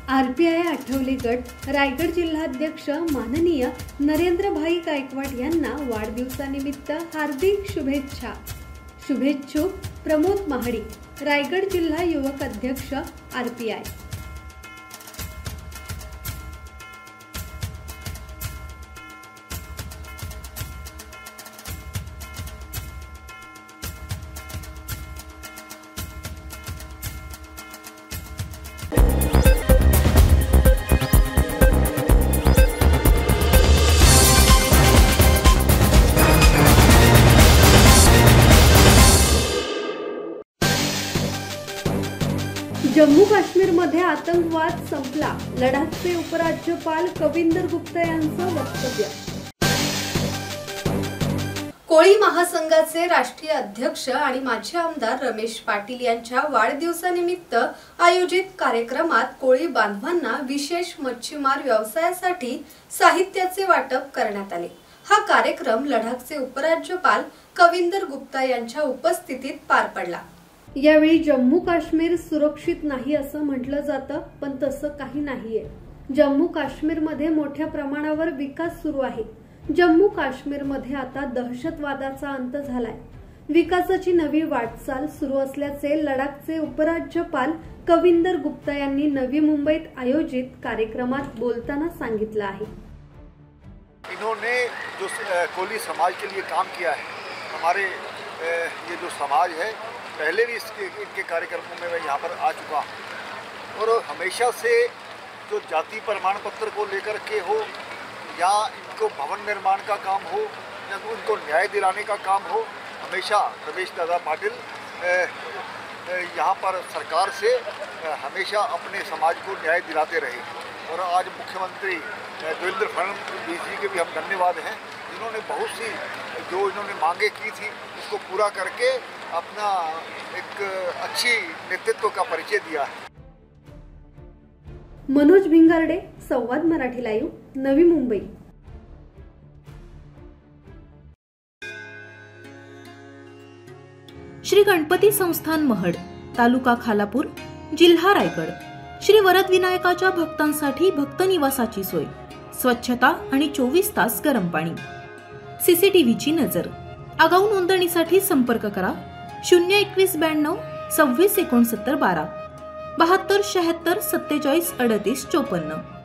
RPI Athawale गट रायगड जिल्हाध्यक्ष माननीय नरेंद्रभाई गायकवाड यांना वाढदिवसानिमित्त हार्दिक शुभेच्छा। शुभेच्छुक प्रमोद महाडी, रायगड जिल्हा युवक अध्यक्ष आरपीआय। जम्मू काश्मीरमध्ये आतंकवाद संपला, लडाखचे उपराज्यपाल कविंदर गुप्ता यांचं वक्तव्य। कोळी महासंघाचे राष्ट्रीय अध्यक्ष आणि माजी आमदार रमेश पाटील यांच्या वाढदिवसानिमित्त आयोजित कार्यक्रमात कोळी बांधवांना विशेष मच्छीमार व्यवसायासाठी साहित्याचे वाटप करण्यात आले। हा कार्यक्रम लडाखचे उपराज्यपाल कविंदर गुप्ता यांच्या उपस्थितीत पार पडला। यावेळी जम्मू काश्मीर सुरक्षित नाही असं म्हटलं जातं, पण तसं काही नाहीये। जम्मू काश्मीरमध्ये मोठ्या प्रमाणावर विकास सुरू आहे। जम्मू काश्मीरमध्ये आता दहशतवादाचा अंत झालाय। विकासाची नवी वाटचाल सुरू असल्याचे लडाखचे उपराज्यपाल कविंदर गुप्ता यांनी नवी मुंबईत आयोजित कार्यक्रमात बोलताना सांगितलं आहे। इन्होंने जो कोली समाज के लिए काम किया है, हमारे ये जो समाज है, पहले भी इनके कार्यक्रमों में मैं यहाँ पर आ चुका हूँ और हमेशा से जो जाति प्रमाण पत्र को लेकर के हो या इनको भवन निर्माण का काम हो या उनको न्याय दिलाने का काम हो, हमेशा रमेश दादा पाटिल यहाँ पर सरकार से हमेशा अपने समाज को न्याय दिलाते रहे। और आज मुख्यमंत्री देवेंद्र फडणवीस जी के भी हम धन्यवाद हैं, जिन्होंने बहुत सी जो इन्होंने मांगे की थी उसको पूरा करके अपना एक अच्छी नेतृत्व का परिचय दिया है। मनोज भिंगारडे, संवाद मराठी लाईव्ह, नवी मुंबई। श्री गणपती संस्थान महड, तालुका खालापूर, जिल्हा रायगड। श्री वरद विनायकाच्या भक्तांसाठी भक्त निवासाची सोय, स्वच्छता आणि 24 तास गरम पाणी, सीसीटीव्हीची नजर। आगाऊ नोंदणीसाठी संपर्क करा 02192 26 69 12 72 76 47 38 54।